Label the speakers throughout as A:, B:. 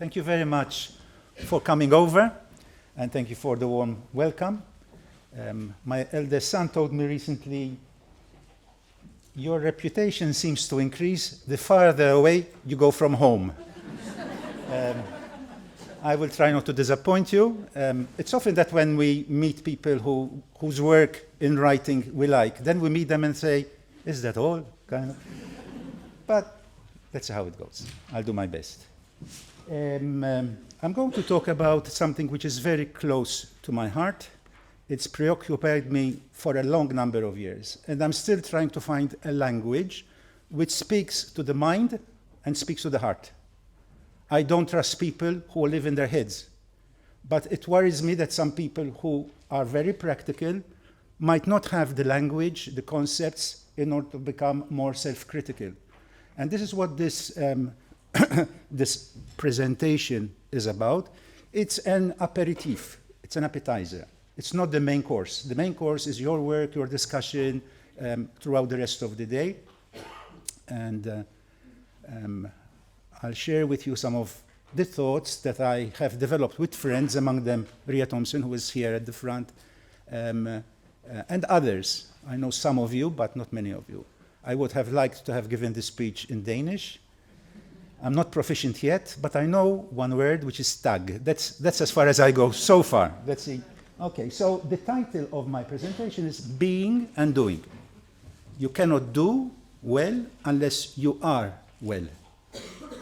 A: Thank you very much for coming over, and thank you for the warm welcome. My eldest son told me recently, your reputation seems to increase the farther away you go from home. I will try not to disappoint you. It's often that when we meet people whose work in writing we like, then we meet them and say, is that all? Kind of. But that's how it goes. I'll do my best. I'm going to talk about something which is very close to my heart. It's preoccupied me for a long number of years, and I'm still trying to find a language which speaks to the mind and speaks to the heart. I don't trust people who live in their heads, but it worries me that some people who are very practical might not have the language, the concepts, in order to become more self-critical. And this is what this this presentation is about. It's an aperitif, it's an appetizer. It's not the main course. The main course is your work, your discussion throughout the rest of the day. And I'll share with you some of the thoughts that I have developed with friends, among them Ria Thompson, who is here at the front, and others. I know some of you, but not many of you. I would have liked to have given this speech in Danish. I'm not proficient yet, but I know one word, which is tag. That's as far as I go so far. Let's see. Okay, so the title of my presentation is Being and Doing. You cannot do well unless you are well.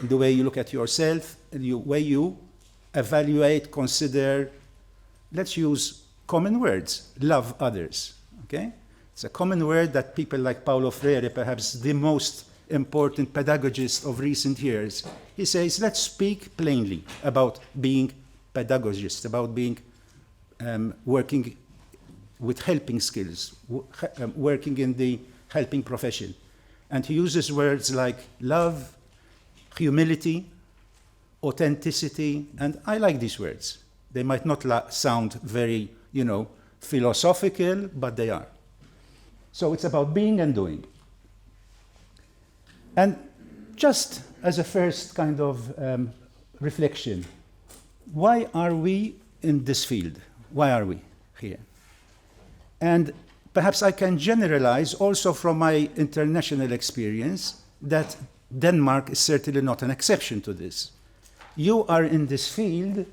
A: The way you look at yourself, the way you evaluate, consider, let's use common words, love others, okay? It's a common word that people like Paulo Freire, perhaps the most important pedagogist of recent years, he says, let's speak plainly about being pedagogists, about being working with helping skills, working in the helping profession. And he uses words like love, humility, authenticity, and I like these words. They might not sound very, philosophical, but they are. So it's about being and doing. And just as a first kind of reflection, why are we in this field? Why are we here? And perhaps I can generalize also from my international experience that Denmark is certainly not an exception to this. You are in this field,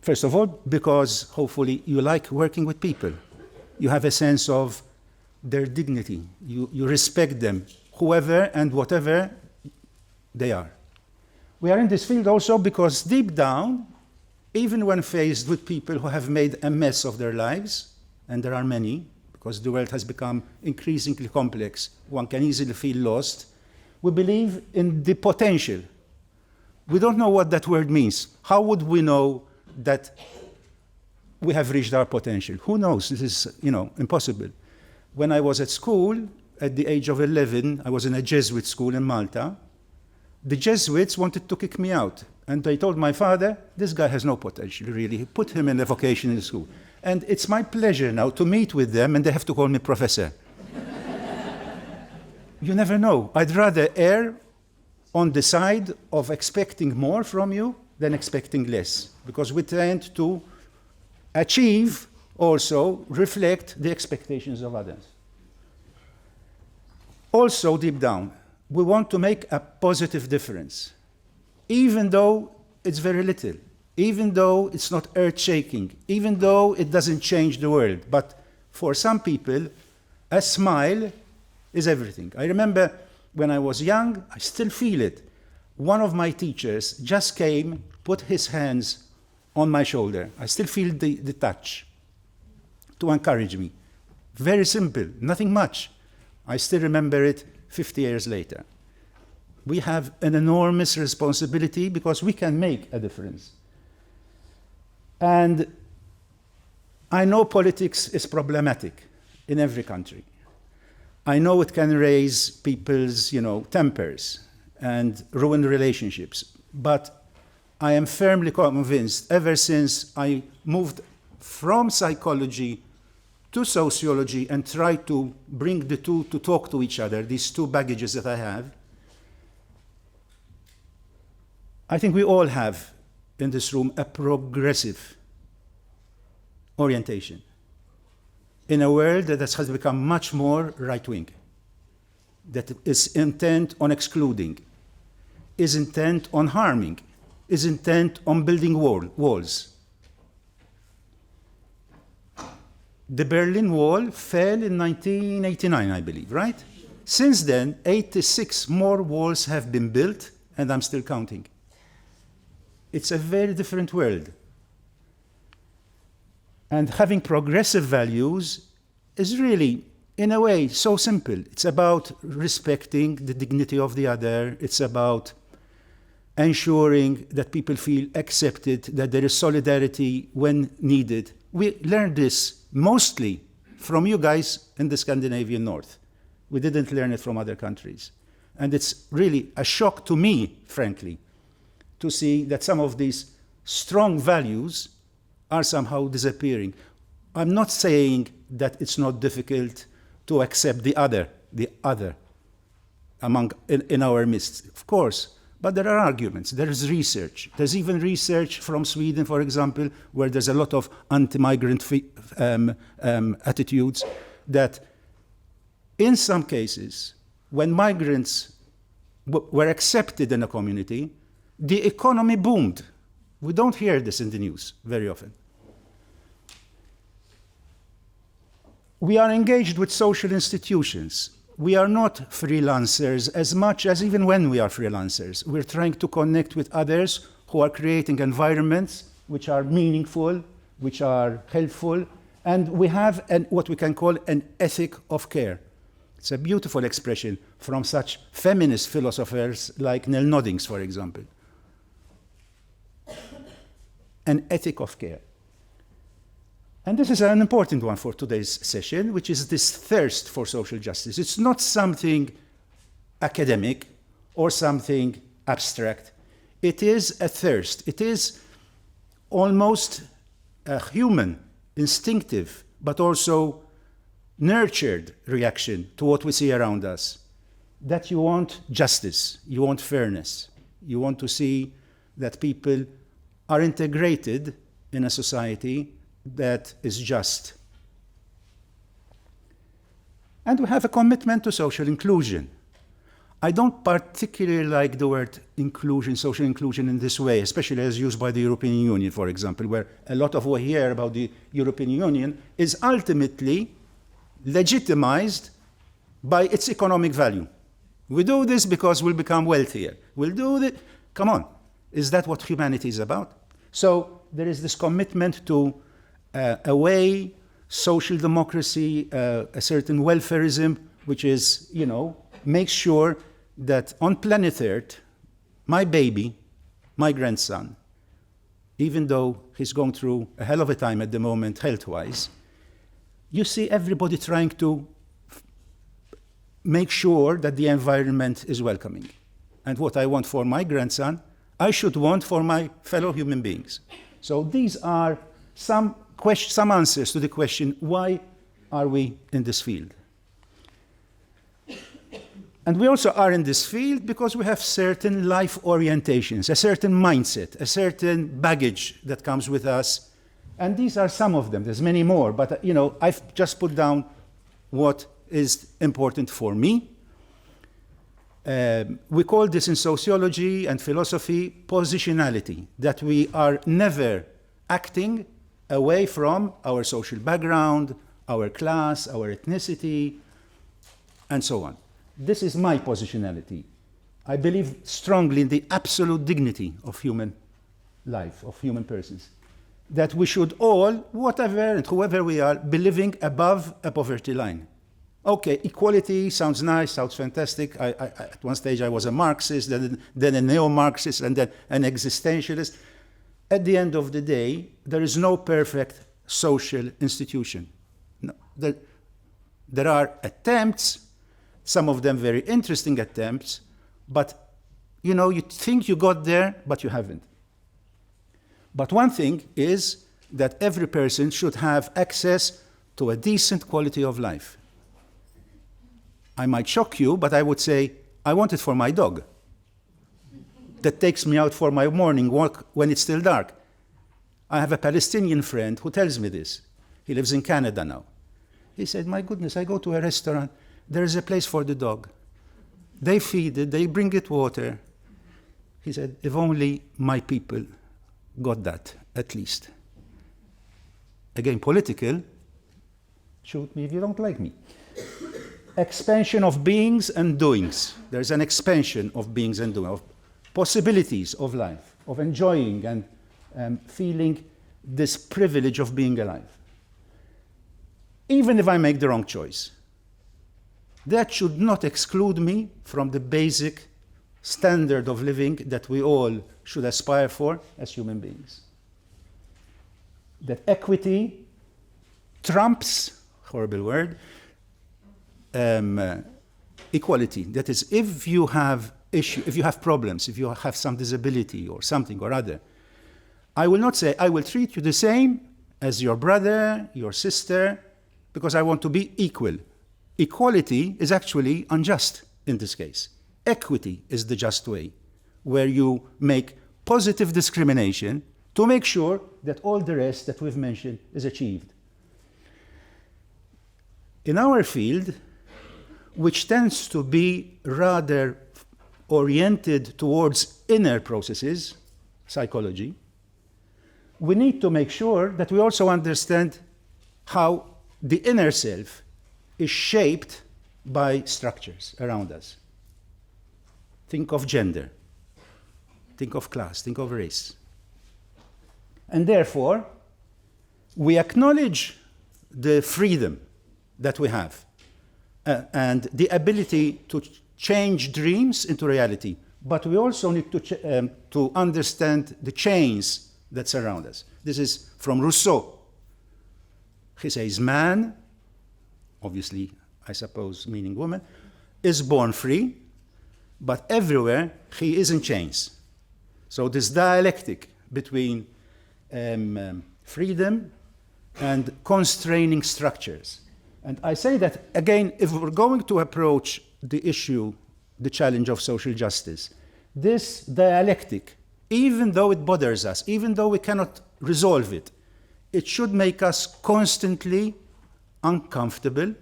A: first of all, because hopefully you like working with people. You have a sense of their dignity. You respect them, whoever and whatever they are. We are in this field also because deep down, even when faced with people who have made a mess of their lives, and there are many, because the world has become increasingly complex, one can easily feel lost, we believe in the potential. We don't know what that word means. How would we know that we have reached our potential? Who knows? This is, impossible. When I was at school, at the age of 11, I was in a Jesuit school in Malta. The Jesuits wanted to kick me out. And they told my father, this guy has no potential, really. He put him in a vocational school. And it's my pleasure now to meet with them, and they have to call me professor. You never know. I'd rather err on the side of expecting more from you than expecting less, because we tend to achieve, also reflect the expectations of others. Also, deep down, we want to make a positive difference, even though it's very little, even though it's not earth-shaking, even though it doesn't change the world. But for some people, a smile is everything. I remember when I was young, I still feel it. One of my teachers just came, put his hands on my shoulder. I still feel the touch to encourage me. Very simple, nothing much. I still remember it 50 years later. We have an enormous responsibility because we can make a difference. And I know politics is problematic in every country. I know it can raise people's, tempers and ruin relationships. But I am firmly convinced, ever since I moved from psychology to sociology and tried to bring the two to talk to each other, these two baggages that I have, I think we all have in this room a progressive orientation in a world that has become much more right-wing, that is intent on excluding, is intent on harming, is intent on building walls. The Berlin Wall fell in 1989, I believe, right? Since then, 86 more walls have been built, and I'm still counting. It's a very different world. And having progressive values is really, in a way, so simple. It's about respecting the dignity of the other. It's about ensuring that people feel accepted, that there is solidarity when needed. We learned this mostly from you guys in the Scandinavian North. We didn't learn it from other countries. And it's really a shock to me, frankly, to see that some of these strong values are somehow disappearing. I'm not saying that it's not difficult to accept the other in our midst, of course. But there are arguments, there is research. There's even research from Sweden, for example, where there's a lot of anti-migrant attitudes, that in some cases, when migrants were accepted in a community, the economy boomed. We don't hear this in the news very often. We are engaged with social institutions. We are not freelancers as much as even when we are freelancers. We're trying to connect with others who are creating environments which are meaningful, which are helpful, and we have what we can call an ethic of care. It's a beautiful expression from such feminist philosophers like Nell Noddings, for example. An ethic of care. And this is an important one for today's session, which is this thirst for social justice. It's not something academic or something abstract. It is a thirst. It is almost a human, instinctive, but also nurtured reaction to what we see around us. That you want justice, you want fairness, you want to see that people are integrated in a society that is just. And we have a commitment to social inclusion. I don't particularly like the word inclusion, social inclusion in this way, especially as used by the European Union, for example, where a lot of what we hear about the European Union is ultimately legitimized by its economic value. We do this because we'll become wealthier. We'll do this. Come on. Is that what humanity is about? So there is this commitment to a way, social democracy, a certain welfarism, which is, makes sure that on planet Earth, my baby, my grandson, even though he's going through a hell of a time at the moment health-wise, you see everybody trying to make sure that the environment is welcoming. And what I want for my grandson, I should want for my fellow human beings. So these are some answers to the question, why are we in this field? And we also are in this field because we have certain life orientations, a certain mindset, a certain baggage that comes with us. And these are some of them. There's many more, but I've just put down what is important for me. We call this in sociology and philosophy positionality, that we are never acting away from our social background, our class, our ethnicity, and so on. This is my positionality. I believe strongly in the absolute dignity of human life, of human persons. That we should all, whatever and whoever we are, be living above a poverty line. Okay, equality sounds nice, sounds fantastic. At one stage I was a Marxist, then a neo-Marxist, and then an existentialist. At the end of the day, there is no perfect social institution. No, there are attempts, some of them very interesting attempts, but you think you got there, but you haven't. But one thing is that every person should have access to a decent quality of life. I might shock you, but I would say, I want it for my dog. that takes me out for my morning walk when it's still dark. I have a Palestinian friend who tells me this. He lives in Canada now. He said, my goodness, I go to a restaurant, there is a place for the dog. They feed it, they bring it water. He said, if only my people got that, at least. Again, political, shoot me if you don't like me. Expansion of beings and doings. There's an expansion of beings and doings, of possibilities of life, of enjoying and feeling this privilege of being alive. Even if I make the wrong choice, that should not exclude me from the basic standard of living that we all should aspire for as human beings. That equity trumps, horrible word, equality. That is, if you have problems, if you have some disability or something or other, I will not say I will treat you the same as your brother, your sister, because I want to be equal. Equality is actually unjust in this case. Equity is the just way, where you make positive discrimination to make sure that all the rest that we've mentioned is achieved. In our field, which tends to be rather oriented towards inner processes, psychology, we need to make sure that we also understand how the inner self is shaped by structures around us. Think of gender, think of class, think of race. And therefore, we acknowledge the freedom that we have and the ability to change dreams into reality. But we also need to understand the chains that surround us. This is from Rousseau. He says, man, obviously, I suppose, meaning woman, is born free, but everywhere he is in chains. So this dialectic between freedom and constraining structures. And I say that, again, if we're going to approach the issue, the challenge of social justice, this dialectic, even though it bothers us, even though we cannot resolve it, it should make us constantly uncomfortable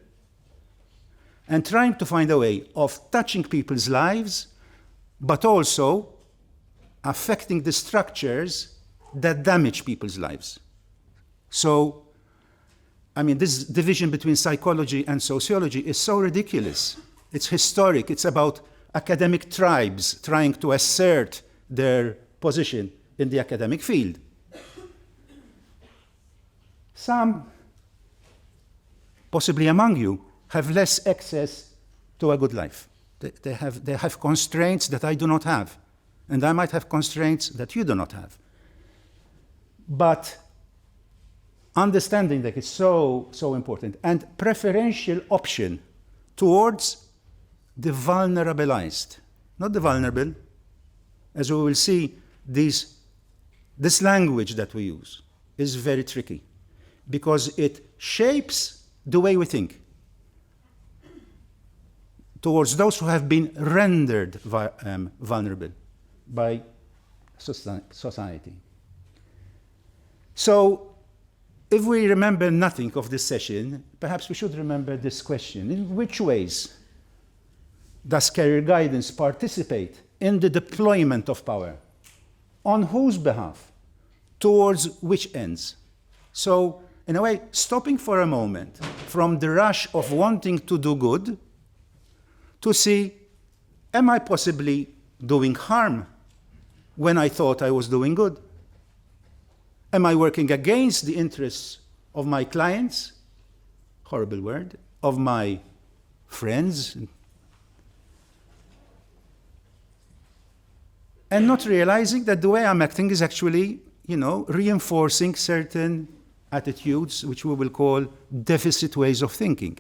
A: and trying to find a way of touching people's lives, but also affecting the structures that damage people's lives. So, I mean, this division between psychology and sociology is so ridiculous. It's historic. It's about academic tribes trying to assert their position in the academic field. Some, possibly among you, have less access to a good life. They have constraints that I do not have, and I might have constraints that you do not have. But understanding that is so important, and preferential option towards the vulnerabilized, not the vulnerable. As we will see, this language that we use is very tricky because it shapes the way we think towards those who have been rendered vulnerable by society. So, if we remember nothing of this session, perhaps we should remember this question. In which ways does career guidance participate in the deployment of power? On whose behalf? Towards which ends? So, in a way, stopping for a moment from the rush of wanting to do good to see, am I possibly doing harm when I thought I was doing good? Am I working against the interests of my clients? Horrible word. Of my friends? And not realizing that the way I'm acting is actually, reinforcing certain attitudes, which we will call deficit ways of thinking.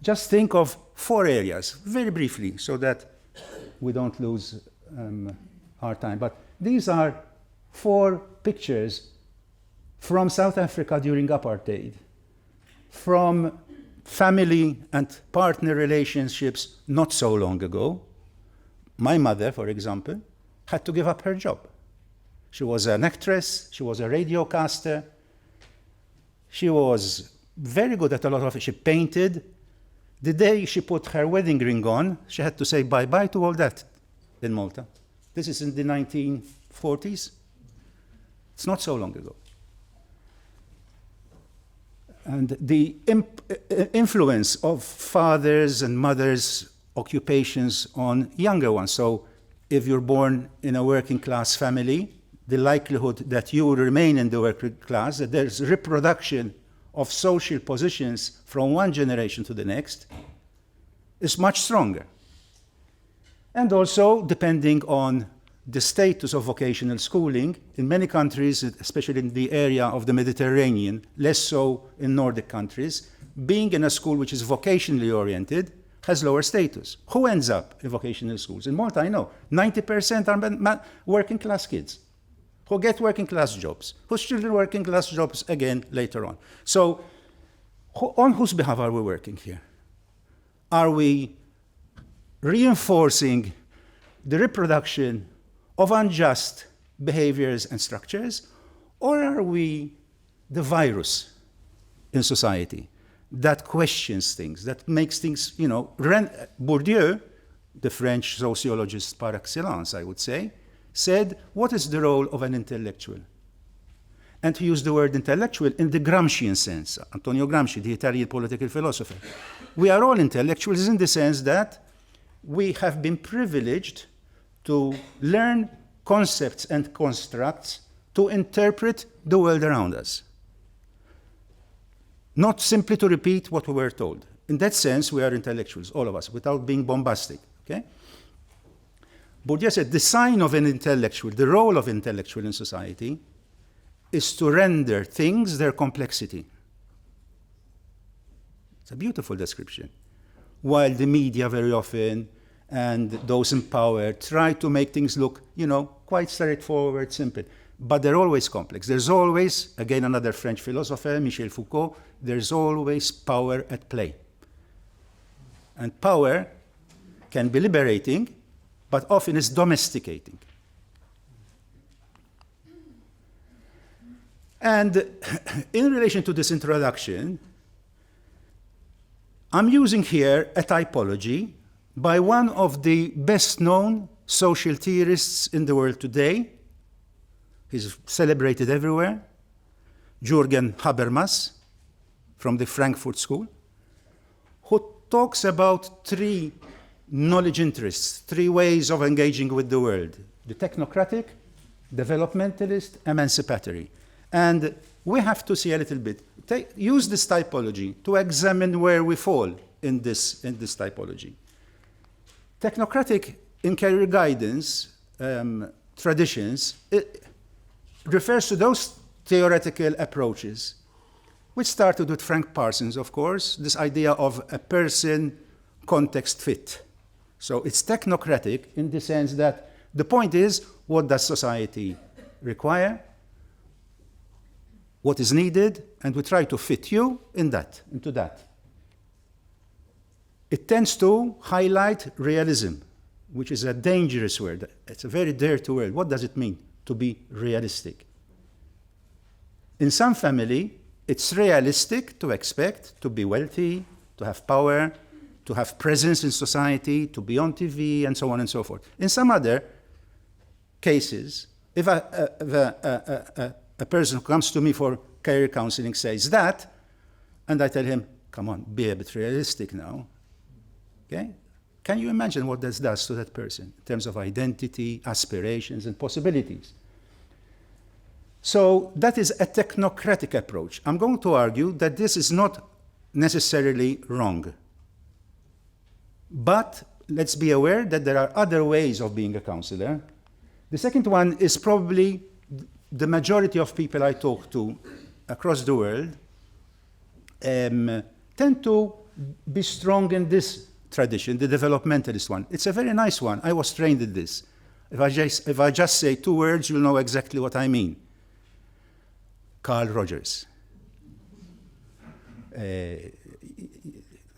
A: Just think of 4 areas, very briefly, so that we don't lose our time. But these are 4 pictures from South Africa during apartheid, from family and partner relationships not so long ago. My mother, for example, had to give up her job. She was an actress, she was a radiocaster, she was very good at a lot of it. She painted. The day she put her wedding ring on, she had to say bye-bye to all that in Malta. This is in the 1940s. It's not so long ago. And the influence of fathers and mothers' occupations on younger ones. So if you're born in a working class family, the likelihood that you will remain in the working class, that there's reproduction of social positions from one generation to the next, is much stronger. And also, depending on the status of vocational schooling, in many countries, especially in the area of the Mediterranean, less so in Nordic countries, being in a school which is vocationally oriented has lower status. Who ends up in vocational schools? In Malta, I know, 90% are working class kids who get working class jobs, whose children working class jobs again later on. So on whose behalf are we working here? Are we reinforcing the reproduction of unjust behaviors and structures, or are we the virus in society that questions things, that makes things, Bourdieu, the French sociologist par excellence, I would say, said, what is the role of an intellectual? And he used the word intellectual in the Gramscian sense, Antonio Gramsci, the Italian political philosopher. We are all intellectuals in the sense that we have been privileged to learn concepts and constructs to interpret the world around us. Not simply to repeat what we were told. In that sense, we are intellectuals, all of us, without being bombastic, okay? Bourdieu said the sign of an intellectual, the role of intellectual in society, is to render things their complexity. It's a beautiful description. While the media very often and those in power try to make things look, quite straightforward, simple. But they're always complex. There's always, again, another French philosopher, Michel Foucault, there's always power at play. And power can be liberating, but often is domesticating. And in relation to this introduction, I'm using here a typology by one of the best-known social theorists in the world today. He's celebrated everywhere, Jürgen Habermas from the Frankfurt School, who talks about three knowledge interests, three ways of engaging with the world: the technocratic, developmentalist, emancipatory. And we have to see a little bit, use this typology to examine where we fall in this typology. Technocratic in career guidance traditions, it refers to those theoretical approaches, which started with Frank Parsons, of course, this idea of a person context fit. So it's technocratic in the sense that the point is, what does society require? What is needed? And we try to fit you into that. It tends to highlight realism, which is a dangerous word. It's a very dirty word. What does it mean to be realistic? In some family, it's realistic to expect to be wealthy, to have power, to have presence in society, to be on TV, and so on and so forth. In some other cases, if a person who comes to me for career counseling says that, and I tell him, come on, be a bit realistic now, okay? Can you imagine what this does to that person in terms of identity, aspirations, and possibilities? So that is a technocratic approach. I'm going to argue that this is not necessarily wrong. But let's be aware that there are other ways of being a counselor. The second one is probably the majority of people I talk to across the world tend to be strong in this tradition, the developmentalist one. It's a very nice one. I was trained in this. If I just say two words, you'll know exactly what I mean. Carl Rogers.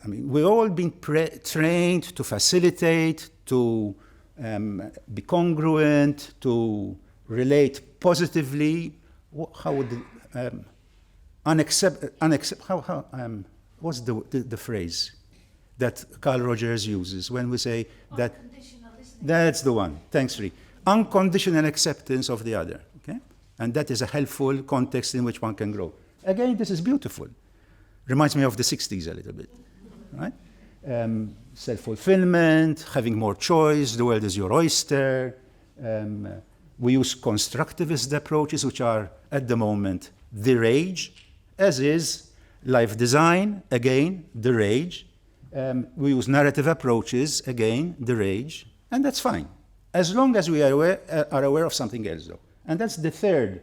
A: I mean, we've all been trained to facilitate, to be congruent, to relate positively. How would what's the phrase that Carl Rogers uses when we say that? That's the one. Thanks, Ree. Unconditional acceptance of the other. Okay, and that is a helpful context in which one can grow. Again, this is beautiful. Reminds me of the 60s a little bit, right? Self-fulfillment, having more choice, the world is your oyster. We use constructivist approaches, which are, at the moment, the rage, as is life design, again, the rage. We use narrative approaches, again, the rage, and that's fine, as long as we are aware of something else, though. And that's the third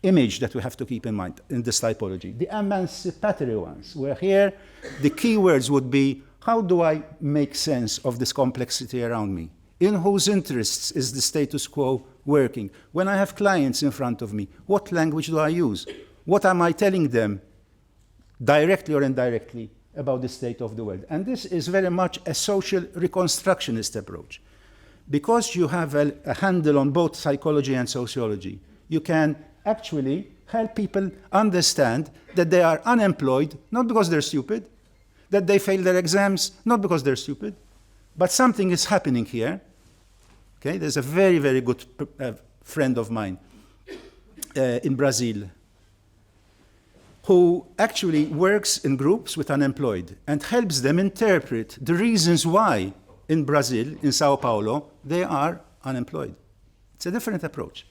A: image that we have to keep in mind in this typology, the emancipatory ones, where here the key words would be, how do I make sense of this complexity around me? In whose interests is the status quo working? When I have clients in front of me, what language do I use? What am I telling them, directly or indirectly, about the state of the world? And this is very much a social reconstructionist approach. Because you have a handle on both psychology and sociology, you can actually help people understand that they are unemployed, not because they're stupid, that they fail their exams, not because they're stupid, but something is happening here. Okay, there's a very, very good friend of mine in Brazil who actually works in groups with unemployed and helps them interpret the reasons why in Brazil, in Sao Paulo, they are unemployed. It's a different approach.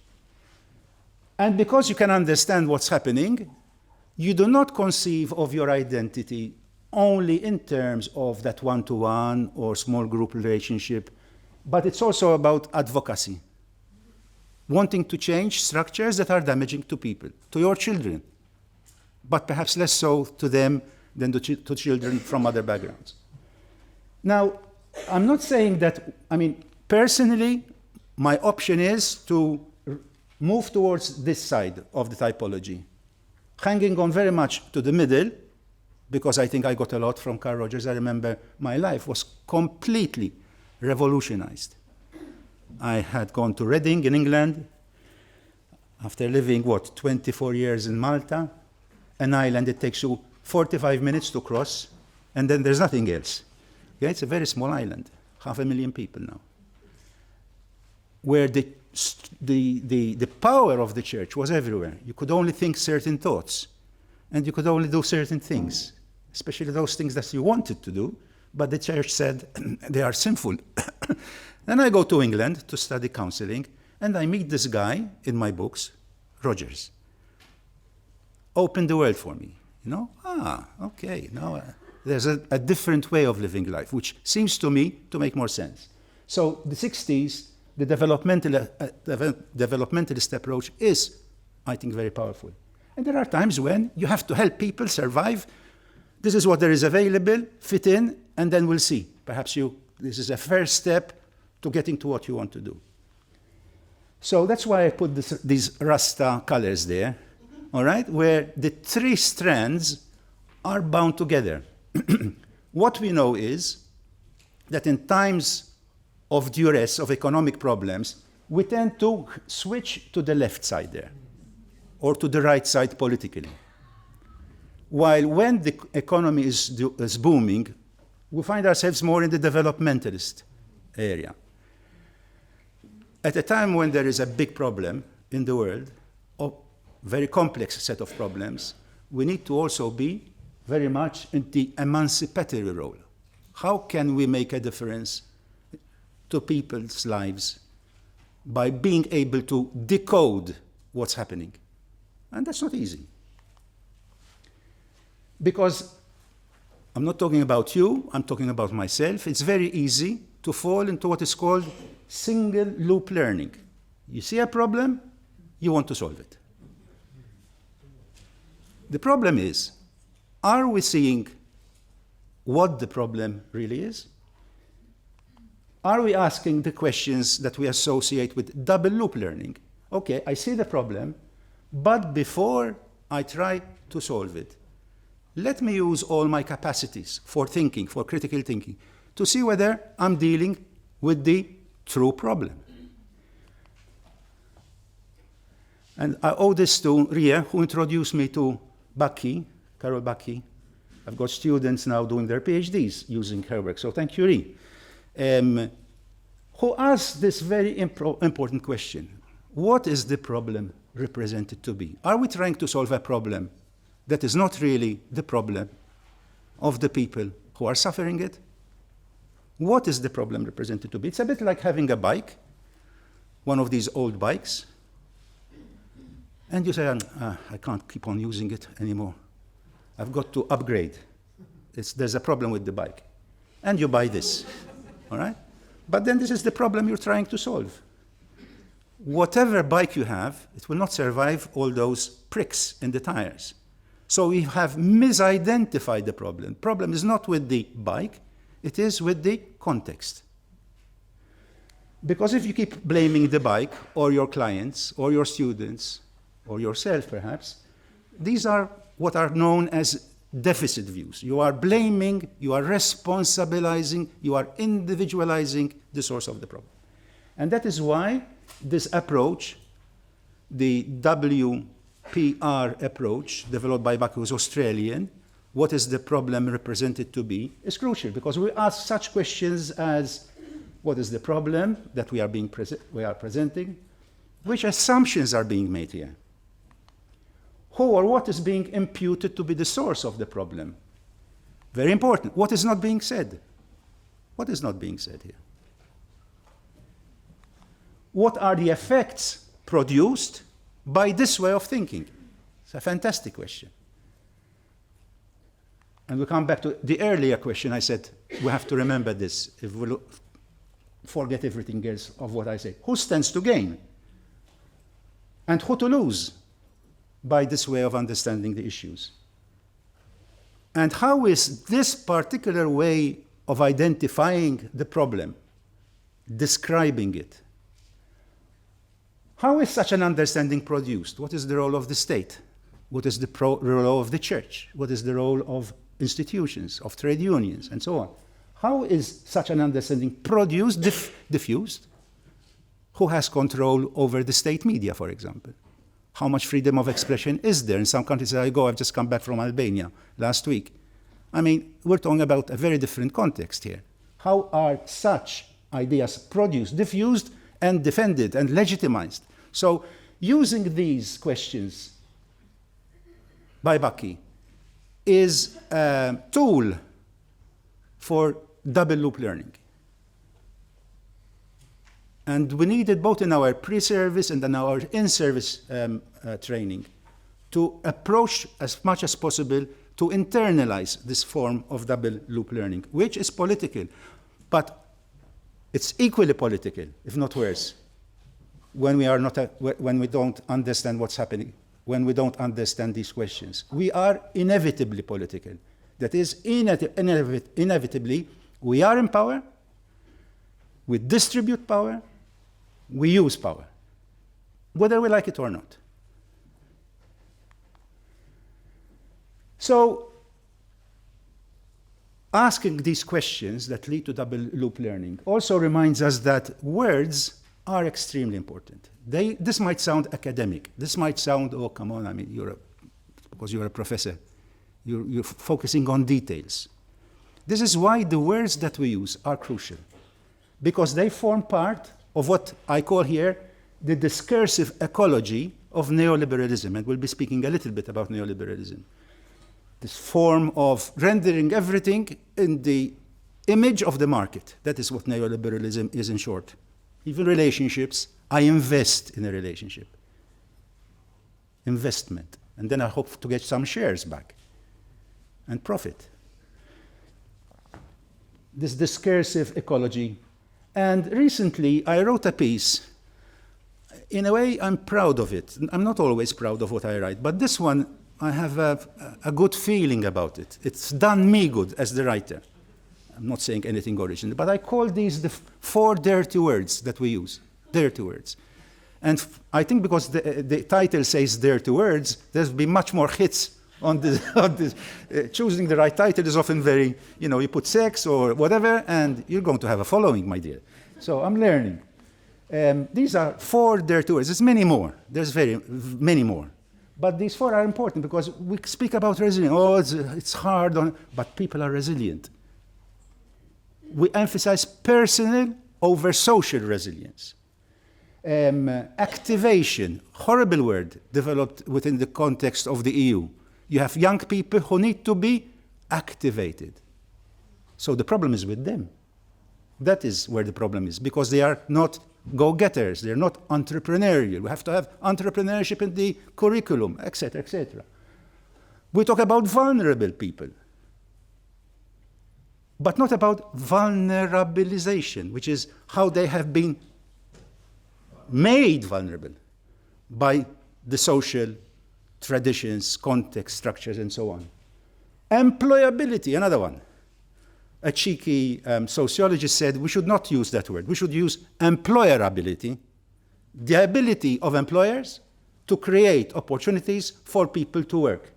A: And because you can understand what's happening, you do not conceive of your identity only in terms of that one-to-one or small group relationship, but it's also about advocacy, wanting to change structures that are damaging to people, to your children, but perhaps less so to them than to children from other backgrounds. Now, I'm not saying that, I mean, personally, my option is to move towards this side of the typology, hanging on very much to the middle, because I think I got a lot from Carl Rogers. I remember my life was completely revolutionized. I had gone to Reading in England after living, 24 years in Malta, an island it takes you 45 minutes to cross, and then there's nothing else. Okay, it's a very small island, 500,000 people now, where the power of the church was everywhere. You could only think certain thoughts, and you could only do certain things, especially those things that you wanted to do, but the church said they are sinful. Then I go to England to study counseling, and I meet this guy in my books, Rogers. Opened the world for me, you know? Okay, now there's a different way of living life, which seems to me to make more sense. So the 60s, the developmentalist approach is, I think, very powerful. And there are times when you have to help people survive. This is what there is available, fit in, and then we'll see. Perhaps this is a first step to getting to what you want to do. So that's why I put these Rasta colors there, all right, where the three strands are bound together. What we know is that in times of duress, of economic problems, we tend to switch to the left side there, or to the right side politically. While when the economy is booming, we find ourselves more in the developmentalist area. At a time when there is a big problem in the world, a very complex set of problems, we need to also be very much in the emancipatory role. How can we make a difference to people's lives by being able to decode what's happening? And that's not easy. Because I'm not talking about you, I'm talking about myself. It's very easy to fall into what is called single loop learning. You see a problem, you want to solve it. The problem is, are we seeing what the problem really is? Are we asking the questions that we associate with double loop learning? Okay, I see the problem, but before I try to solve it, let me use all my capacities for thinking, for critical thinking, to see whether I'm dealing with the true problem. And I owe this to Ria, who introduced me to Bucky, Carol Bucky. I've got students now doing their PhDs using her work, so thank you, Ria. Who asked this very important question: what is the problem represented to be? Are we trying to solve a problem that is not really the problem of the people who are suffering it? What is the problem represented to be? It's a bit like having a bike, one of these old bikes, and you say, I can't keep on using it anymore. I've got to upgrade. There's a problem with the bike. And you buy this, all right? But then this is the problem you're trying to solve. Whatever bike you have, it will not survive all those pricks in the tires. So we have misidentified the problem. The problem is not with the bike, it is with the context. Because if you keep blaming the bike, or your clients, or your students, or yourself perhaps, these are what are known as deficit views. You are blaming, you are responsibilizing, you are individualizing the source of the problem. And that is why this approach, the WPR approach, developed by Bucky, who's Australian, what is the problem represented to be, is crucial, because we ask such questions as, what is the problem that we are presenting? Which assumptions are being made here? Who or what is being imputed to be the source of the problem? Very important. What is not being said? What is not being said here? What are the effects produced by this way of thinking? It's a fantastic question. And we come back to the earlier question. I said, we have to remember this if we forget everything else of what I say. Who stands to gain? And who to lose by this way of understanding the issues? And how is this particular way of identifying the problem, describing it, how is such an understanding produced? What is the role of the state? What is the role of the church? What is the role of institutions, of trade unions, and so on? How is such an understanding produced, diffused? Who has control over the state media, for example? How much freedom of expression is there? In some countries, I've just come back from Albania last week. I mean, we're talking about a very different context here. How are such ideas produced, diffused, and defended, and legitimized? So, using these questions by Bucky is a tool for double loop learning. And we need it both in our pre-service and in our in-service training to approach as much as possible to internalize this form of double loop learning, which is political, but it's equally political, if not worse, when we don't understand what's happening, when we don't understand these questions. We are inevitably political. That is, inevitably, we are in power, we distribute power, we use power, whether we like it or not. So, asking these questions that lead to double loop learning also reminds us that words are extremely important. This might sound academic. This might sound, oh, come on, I mean, because you're a professor, you're focusing on details. This is why the words that we use are crucial, because they form part of what I call here the discursive ecology of neoliberalism, and we'll be speaking a little bit about neoliberalism. This form of rendering everything in the image of the market. That is what neoliberalism is in short. Even relationships, I invest in a relationship. Investment. And then I hope to get some shares back and profit. This discursive ecology. And recently, I wrote a piece. In a way, I'm proud of it. I'm not always proud of what I write, but this one, I have a good feeling about it. It's done me good as the writer. I'm not saying anything original, but I call these the 4 dirty words that we use. Dirty words. And I think because the title says dirty words, there's been much more hits on this. Choosing the right title is often very, you put sex or whatever, and you're going to have a following, my dear. So I'm learning. These are 4 dirty words. There's many more. There's very many more. But these 4 are important because we speak about resilience. Oh, it's hard, but people are resilient. We emphasize personal over social resilience. Activation, horrible word, developed within the context of the EU. You have young people who need to be activated. So the problem is with them. That is where the problem is, because they are not go-getters, they're not entrepreneurial. We have to have entrepreneurship in the curriculum, etc., etc. We talk about vulnerable people, but not about vulnerabilization, which is how they have been made vulnerable by the social traditions, context, structures, and so on. Employability, another one. A cheeky sociologist said we should not use that word. We should use employerability, the ability of employers to create opportunities for people to work.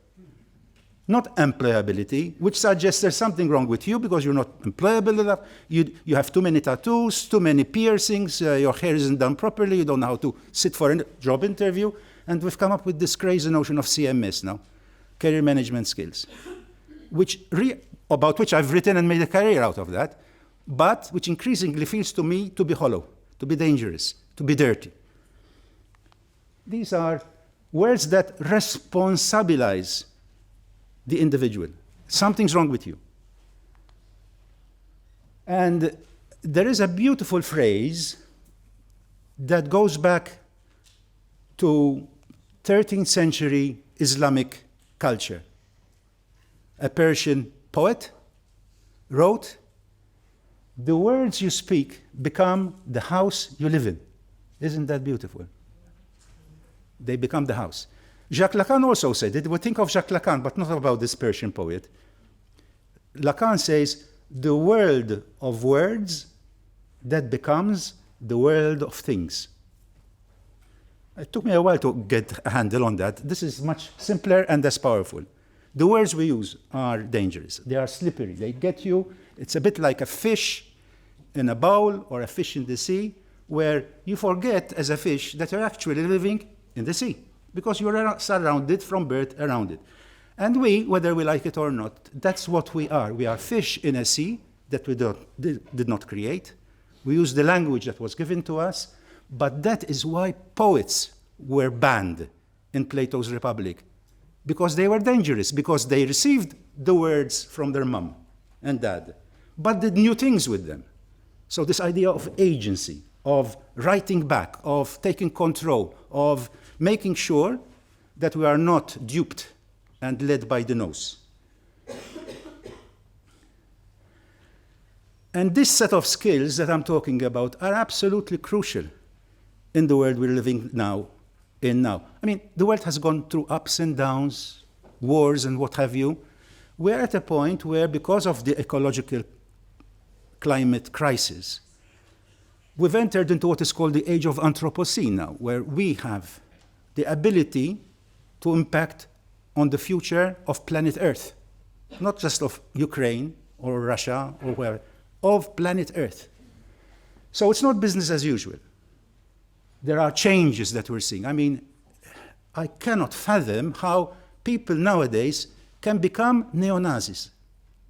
A: Not employability, which suggests there's something wrong with you because you're not employable enough. You have too many tattoos, too many piercings, your hair isn't done properly, you don't know how to sit for a job interview. And we've come up with this crazy notion of CMS now, career management skills, about which I've written and made a career out of that, but which increasingly feels to me to be hollow, to be dangerous, to be dirty. These are words that responsabilize the individual. Something's wrong with you. And there is a beautiful phrase that goes back to 13th century Islamic culture. A Persian poet wrote, "The words you speak become the house you live in." Isn't that beautiful? They become the house. Jacques Lacan also said it. We think of Jacques Lacan, but not about this Persian poet. Lacan says, the world of words that becomes the world of things. It took me a while to get a handle on that. This is much simpler and as powerful. The words we use are dangerous. They are slippery. They get you. It's a bit like a fish in a bowl or a fish in the sea, where you forget as a fish that you're actually living in the sea, because you're surrounded from birth around it. And we, whether we like it or not, that's what we are. We are fish in a sea that we did not create. We use the language that was given to us, but that is why poets were banned in Plato's Republic, because they were dangerous, because they received the words from their mom and dad, but did new things with them. So this idea of agency, of writing back, of taking control, of making sure that we are not duped and led by the nose. And this set of skills that I'm talking about are absolutely crucial in the world we're living now. I mean, the world has gone through ups and downs, wars and what have you. We're at a point where, because of the ecological climate crisis, we've entered into what is called the age of Anthropocene now, where we have the ability to impact on the future of planet Earth, not just of Ukraine or Russia or wherever, of planet Earth. So it's not business as usual. There are changes that we're seeing. I mean, I cannot fathom how people nowadays can become neo-Nazis.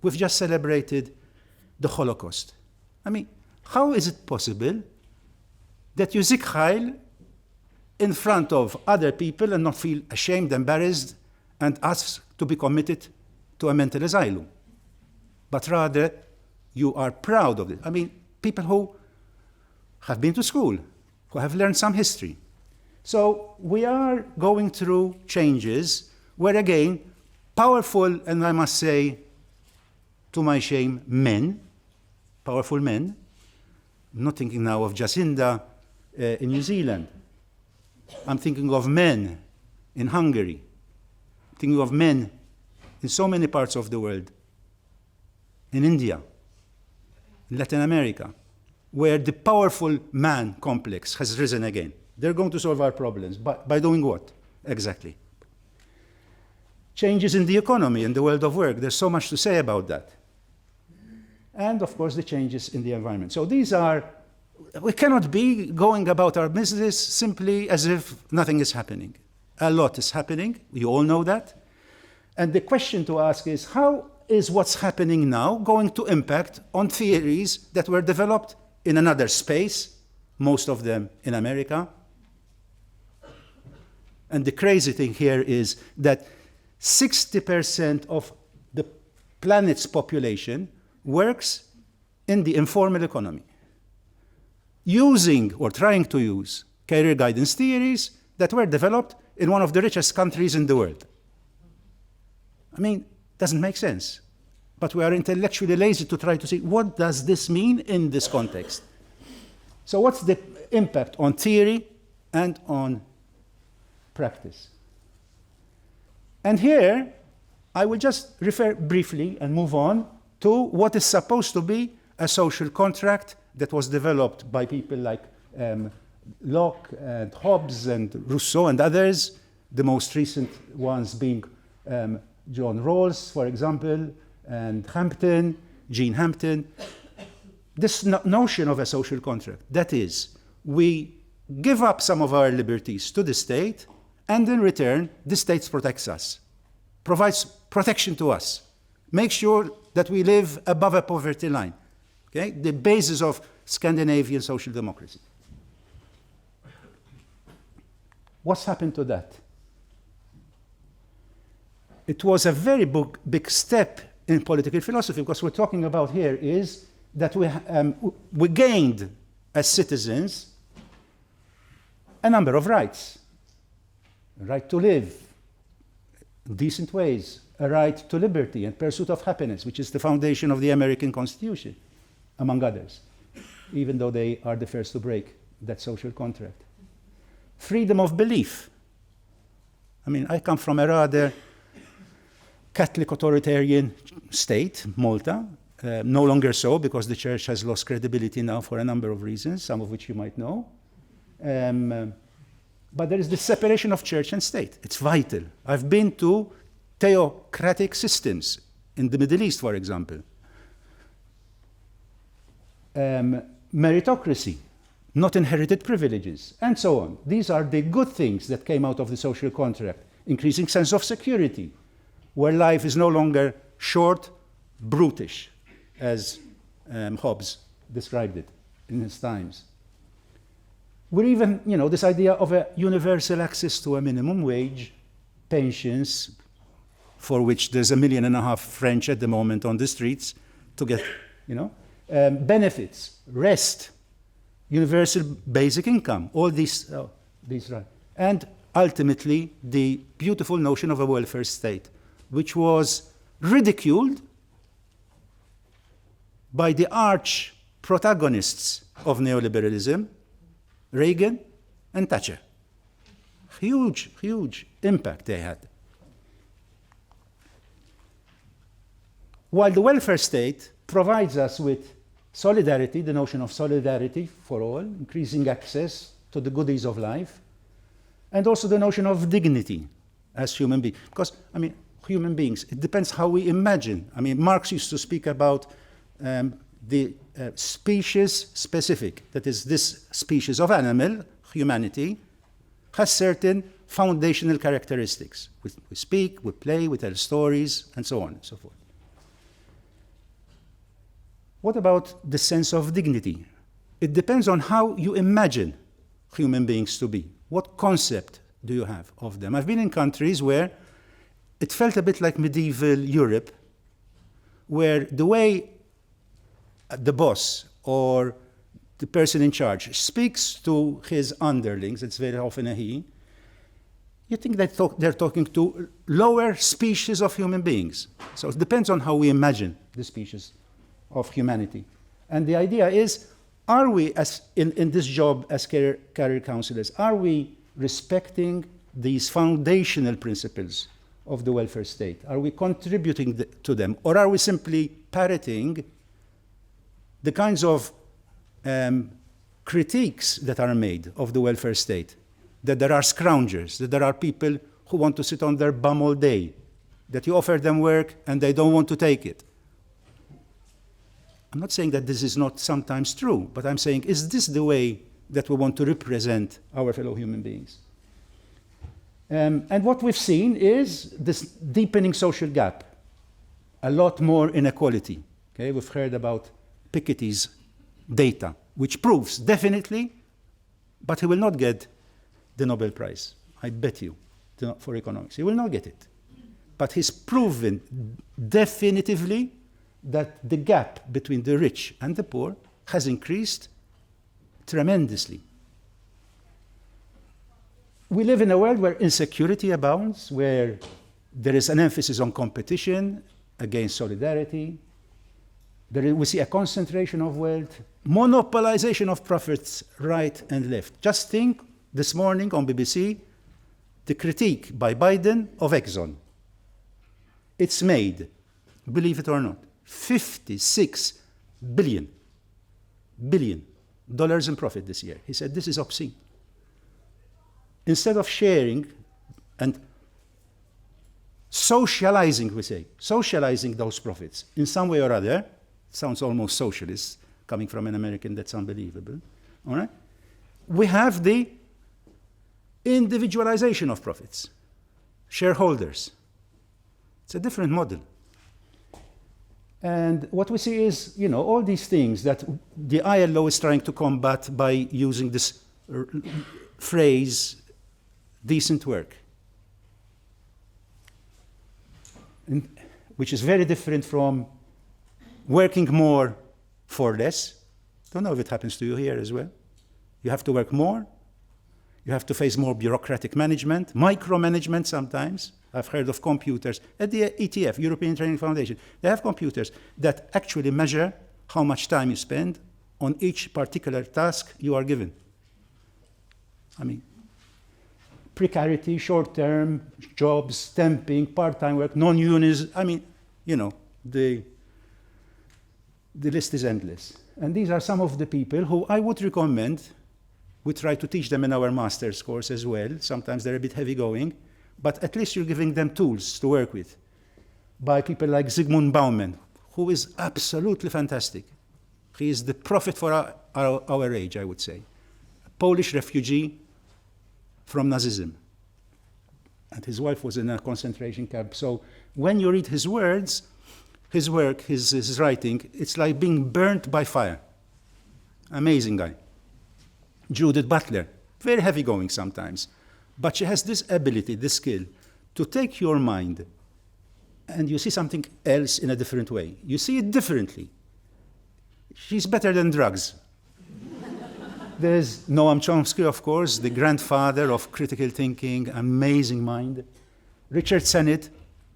A: We've just celebrated the Holocaust. I mean, how is it possible that you zig heil in front of other people and not feel ashamed, embarrassed, and ask to be committed to a mental asylum? But rather, you are proud of it. I mean, people who have been to school, who have learned some history. So we are going through changes where, again, powerful, and I must say, to my shame, men, powerful men, I'm not thinking now of Jacinda in New Zealand. I'm thinking of men in Hungary, thinking of men in so many parts of the world, in India, in Latin America, where the powerful man complex has risen again. They're going to solve our problems, but by doing what? Exactly. changes in the economy and the world of work. There's so much to say about that. And, of course, the changes in the environment. So these are, we cannot be going about our business simply as if nothing is happening. A lot is happening. You all know that. And the question to ask is, how is what's happening now going to impact on theories that were developed in another space, most of them in America? And the crazy thing here is that 60% of the planet's population works in the informal economy, using or trying to use career guidance theories that were developed in one of the richest countries in the world. I mean, doesn't make sense. But we are intellectually lazy to try to see what does this mean in this context. So what's the impact on theory and on practice? And here, I will just refer briefly and move on to what is supposed to be a social contract that was developed by people like Locke and Hobbes and Rousseau and others, the most recent ones being John Rawls, for example, and Hampton, Gene Hampton. This notion of a social contract, that is, we give up some of our liberties to the state, and in return, the state protects us, provides protection to us, makes sure that we live above a poverty line, okay? The basis of Scandinavian social democracy. What's happened to that? It was a very big step in political philosophy, because what we're talking about here is that we gained, as citizens, a number of rights. A right to live in decent ways, a right to liberty and pursuit of happiness, which is the foundation of the American Constitution, among others, even though they are the first to break that social contract. Freedom of belief. I mean, I come from a rather Catholic authoritarian state, Malta, no longer so because the church has lost credibility now for a number of reasons, some of which you might know. But there is the separation of church and state. It's vital. I've been to theocratic systems in the Middle East, for example. Meritocracy, not inherited privileges, and so on. These are the good things that came out of the social contract. Increasing sense of security, where life is no longer short, brutish, as Hobbes described it in his times. We're even, this idea of a universal access to a minimum wage, pensions, for which there's 1.5 million French at the moment on the streets to get, benefits, rest, universal basic income, all these rights. And ultimately, the beautiful notion of a welfare state, which was ridiculed by the arch protagonists of neoliberalism, Reagan and Thatcher. Huge, huge impact they had. While the welfare state provides us with solidarity, the notion of solidarity for all, increasing access to the goodies of life, and also the notion of dignity as human beings. Because, human beings, it depends how we imagine. Marx used to speak about the species specific, that is, this species of animal, humanity, has certain foundational characteristics. We speak, we play, we tell stories, and so on and so forth. What about the sense of dignity? It depends on how you imagine human beings to be. What concept do you have of them? I've been in countries where it felt a bit like medieval Europe, where the way the boss or the person in charge speaks to his underlings, it's very often a he, you think that they're talking to lower species of human beings. So it depends on how we imagine the species of humanity. And the idea is, are we, as in this job as career counselors, are we respecting these foundational principles of the welfare state? Are we contributing to them? Or are we simply parroting the kinds of critiques that are made of the welfare state? That there are scroungers, that there are people who want to sit on their bum all day, that you offer them work and they don't want to take it. I'm not saying that this is not sometimes true, but I'm saying, is this the way that we want to represent our fellow human beings? And what we've seen is this deepening social gap, a lot more inequality. Okay? We've heard about Piketty's data, which proves definitely, but he will not get the Nobel Prize, I bet you, for economics. He will not get it. But he's proven definitively that the gap between the rich and the poor has increased tremendously. We live in a world where insecurity abounds, where there is an emphasis on competition against solidarity. We see a concentration of wealth, monopolization of profits right and left. Just think, this morning on BBC, the critique by Biden of Exxon. It's made, believe it or not, $56 billion in profit this year. He said, this is obscene. Instead of sharing and socializing, we say, socializing those profits in some way or other, sounds almost socialist, coming from an American, that's unbelievable, all right? We have the individualization of profits, shareholders. It's a different model. And what we see is, you know, all these things that the ILO is trying to combat by using this phrase, decent work, which is very different from working more for less. Don't know if it happens to you here as well. You have to work more. You have to face more bureaucratic management, micromanagement sometimes. I've heard of computers at the ETF, European Training Foundation. They have computers that actually measure how much time you spend on each particular task you are given. I mean, precarity, short-term jobs, temping, part-time work, non-unions. I mean, you know, the list is endless. And these are some of the people who I would recommend. We try to teach them in our master's course as well. Sometimes they're a bit heavy going, but at least you're giving them tools to work with by people like Zygmunt Bauman, who is absolutely fantastic. He is the prophet for our age, I would say. A Polish refugee from Nazism. And his wife was in a concentration camp. So when you read his words, his work, his writing, it's like being burnt by fire. Amazing guy. Judith Butler, very heavy going sometimes, but she has this ability, this skill, to take your mind and you see something else in a different way. You see it differently. She's better than drugs. There's Noam Chomsky, of course, the grandfather of critical thinking, amazing mind. Richard Sennett,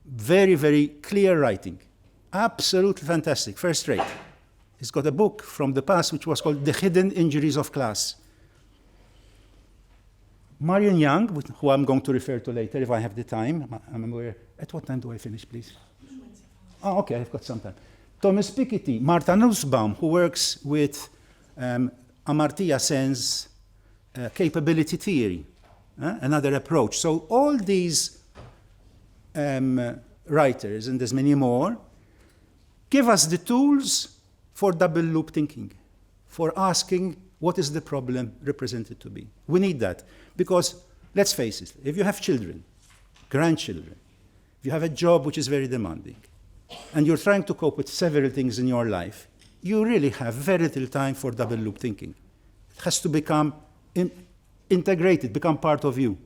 A: very, very clear writing. Absolutely fantastic, first rate. He's got a book from the past which was called The Hidden Injuries of Class. Marion Young, who I'm going to refer to later if I have the time. I'm aware. At what time do I finish, please? Oh, okay, I've got some time. Thomas Piketty, Martha Nussbaum, who works with Amartya Sen's capability theory, another approach. So all these writers, and there's many more, give us the tools for double loop thinking, for asking what is the problem represented to be. We need that because, let's face it, if you have children, grandchildren, if you have a job which is very demanding, and you're trying to cope with several things in your life, you really have very little time for double loop thinking. It has to become integrated, become part of you.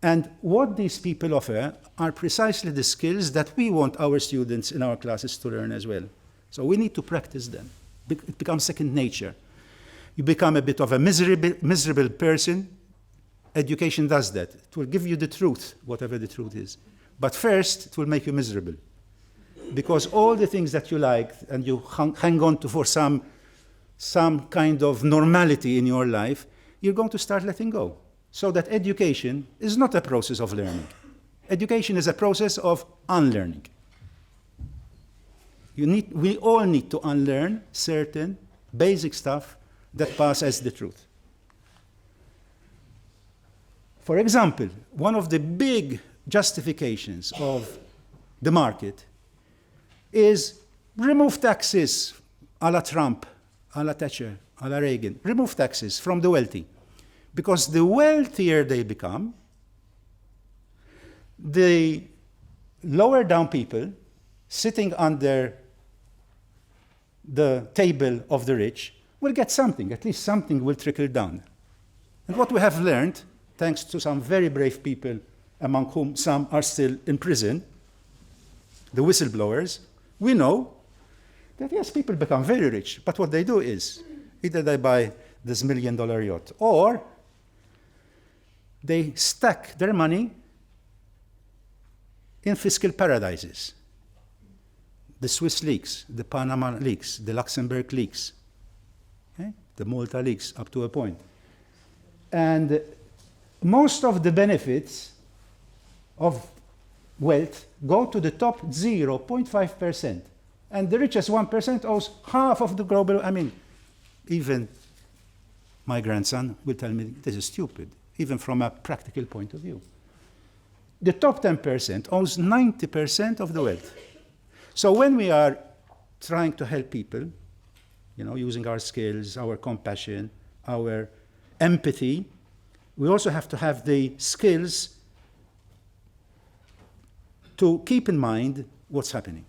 A: And what these people offer are precisely the skills that we want our students in our classes to learn as well. So we need to practice them. It becomes second nature. You become a bit of a miserable person. Education does that. It will give you the truth, whatever the truth is. But first, it will make you miserable. Because all the things that you like and you hang on to for some kind of normality in your life, you're going to start letting go. So that education is not a process of learning. Education is a process of unlearning. We all need to unlearn certain basic stuff that pass as the truth. For example, one of the big justifications of the market, is remove taxes a la Trump, a la Thatcher, a la Reagan. Remove taxes from the wealthy. Because the wealthier they become, the lower down people sitting under the table of the rich will get something. At least something will trickle down. And what we have learned, thanks to some very brave people, among whom some are still in prison, the whistleblowers, we know that yes, people become very rich, but what they do is either they buy this $1 million yacht or they stack their money in fiscal paradises. The Swiss leaks, the Panama leaks, the Luxembourg leaks, okay? The Malta leaks up to a point. And most of the benefits of wealth go to the top 0.5%. And the richest 1% owes half of the global, I mean, even my grandson will tell me this is stupid, even from a practical point of view. The top 10% owns 90% of the wealth. So when we are trying to help people, you know, using our skills, our compassion, our empathy, we also have to have the skills to keep in mind what's happening.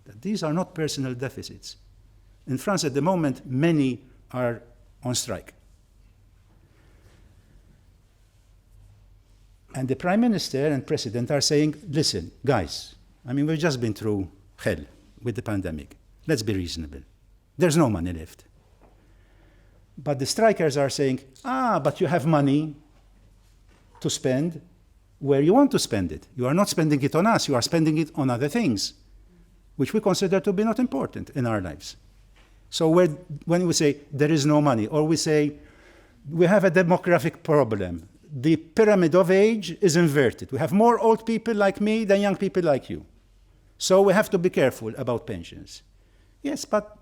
A: That these are not personal deficits. In France at the moment, many are on strike. And the Prime Minister and President are saying, listen, guys, I mean, we've just been through hell with the pandemic. Let's be reasonable. There's no money left. But the strikers are saying, but you have money to spend where you want to spend it. You are not spending it on us, you are spending it on other things, which we consider to be not important in our lives. So when we say there is no money, or we say we have a demographic problem, the pyramid of age is inverted. We have more old people like me than young people like you. So we have to be careful about pensions. Yes, but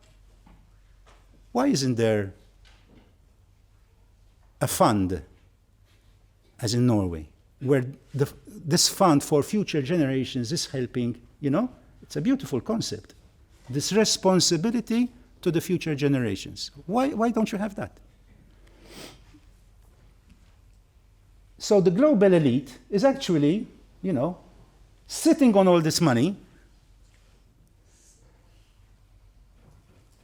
A: why isn't there a fund, as in Norway, where this fund for future generations is helping, you know? It's a beautiful concept. This responsibility to the future generations. Why don't you have that? So the global elite is actually, you know, sitting on all this money,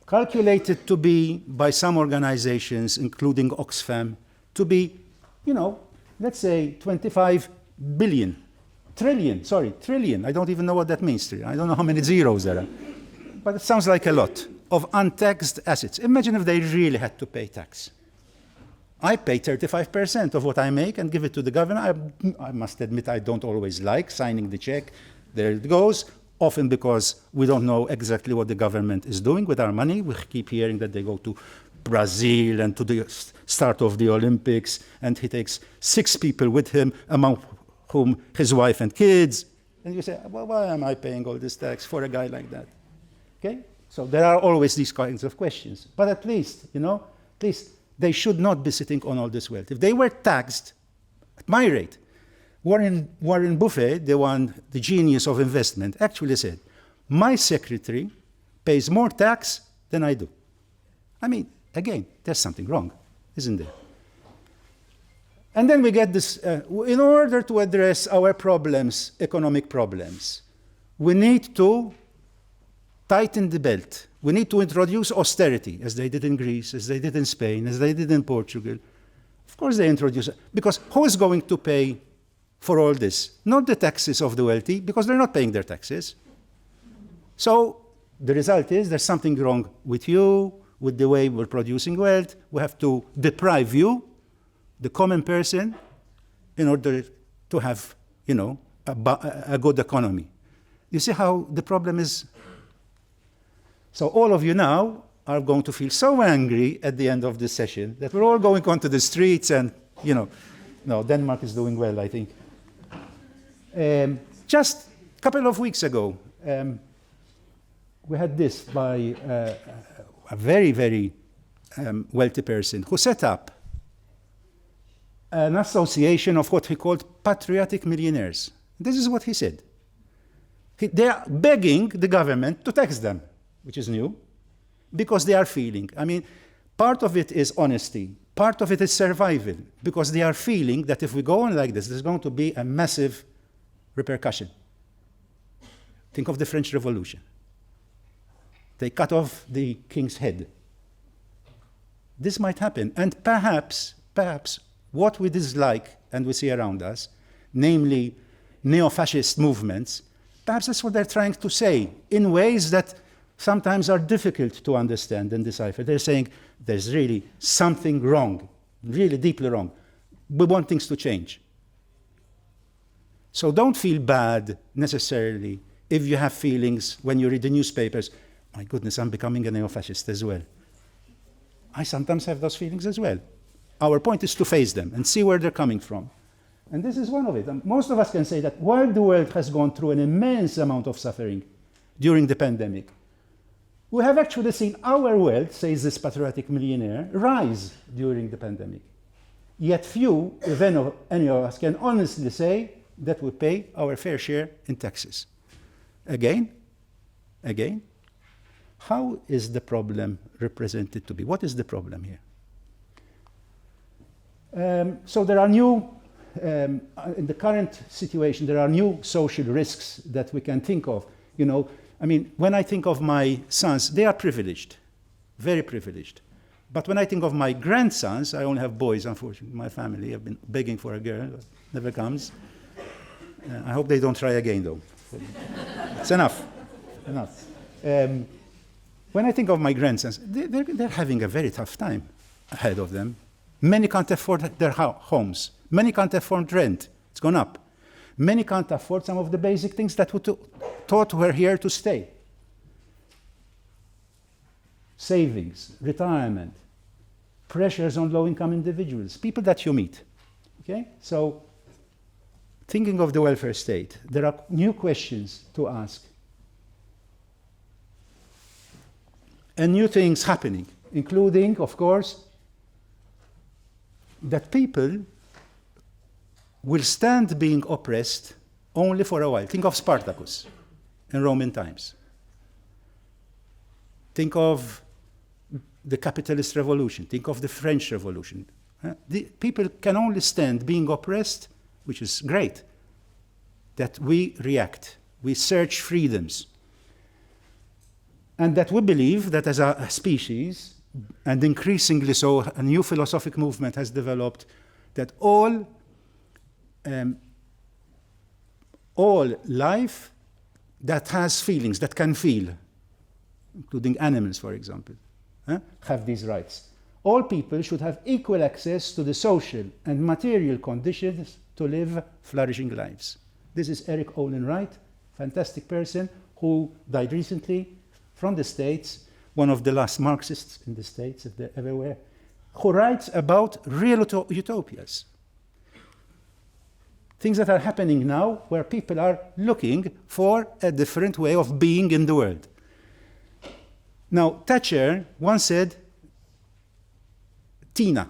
A: calculated to be, by some organizations, including Oxfam, to be, you know, let's say 25 billion, trillion. I don't even know what that means. I don't know how many zeros there are. But it sounds like a lot of untaxed assets. Imagine if they really had to pay tax. I pay 35% of what I make and give it to the government. I must admit I don't always like signing the check. There it goes. Often because we don't know exactly what the government is doing with our money. We keep hearing that they go to Brazil and to the start of the Olympics, and he takes 6 people with him, among whom his wife and kids. And you say, well, why am I paying all this tax for a guy like that? Okay? So there are always these kinds of questions. But at least, you know, at least they should not be sitting on all this wealth. If they were taxed at my rate, Warren Buffett, the genius of investment, actually said, my secretary pays more tax than I do. I mean, again, there's something wrong, isn't there? And then we get this, in order to address our problems, economic problems, we need to tighten the belt. We need to introduce austerity, as they did in Greece, as they did in Spain, as they did in Portugal. Of course they introduce it, because who is going to pay for all this? Not the taxes of the wealthy, because they're not paying their taxes. So the result is there's something wrong with you, with the way we're producing wealth. We have to deprive you, the common person, in order to have, you know, a good economy. You see how the problem is? So all of you now are going to feel so angry at the end of this session that we're all going onto the streets and, you know, no, Denmark is doing well, I think. Just a couple of weeks ago, we had this by a very, very wealthy person who set up an association of what he called patriotic millionaires. This is what he said. They are begging the government to tax them, which is new, because they are feeling. I mean, part of it is honesty. Part of it is survival, because they are feeling that if we go on like this, there's going to be a massive repercussion. Think of the French Revolution. They cut off the king's head. This might happen. And perhaps what we dislike and we see around us, namely neo-fascist movements, perhaps that's what they're trying to say in ways that sometimes are difficult to understand and decipher. They're saying there's really something wrong, really deeply wrong. We want things to change. So don't feel bad necessarily if you have feelings when you read the newspapers, my goodness, I'm becoming a neo-fascist as well. I sometimes have those feelings as well. Our point is to face them and see where they're coming from. And this is one of it. And most of us can say that while the world has gone through an immense amount of suffering during the pandemic, we have actually seen our world, says this patriotic millionaire, rise during the pandemic. Yet few, if any of us, can honestly say that we pay our fair share in taxes. Again, how is the problem represented to be? What is the problem here? So there are new, in the current situation, there are new social risks that we can think of. You know, I mean, when I think of my sons, they are privileged, very privileged. But when I think of my grandsons, I only have boys, unfortunately, in my family. I've been begging for a girl, but never comes. I hope they don't try again, though. It's enough. When I think of my grandsons, they're having a very tough time ahead of them. Many can't afford their homes. Many can't afford rent. It's gone up. Many can't afford some of the basic things that we thought were here to stay. Savings, retirement, pressures on low-income individuals, people that you meet. Okay? So, thinking of the welfare state, there are new questions to ask. And new things happening, including, of course, that people will stand being oppressed only for a while. Think of Spartacus in Roman times. Think of the capitalist revolution. Think of the French Revolution. The people can only stand being oppressed, which is great, that we react, we search freedoms, and that we believe that as a species, and increasingly so, a new philosophic movement has developed, that all life that has feelings, that can feel, including animals, for example, have these rights. All people should have equal access to the social and material conditions to live flourishing lives. This is Eric Olin Wright, fantastic person who died recently from the States, one of the last Marxists in the States, if there ever were, who writes about real utopias. Things that are happening now where people are looking for a different way of being in the world. Now, Thatcher once said, Tina.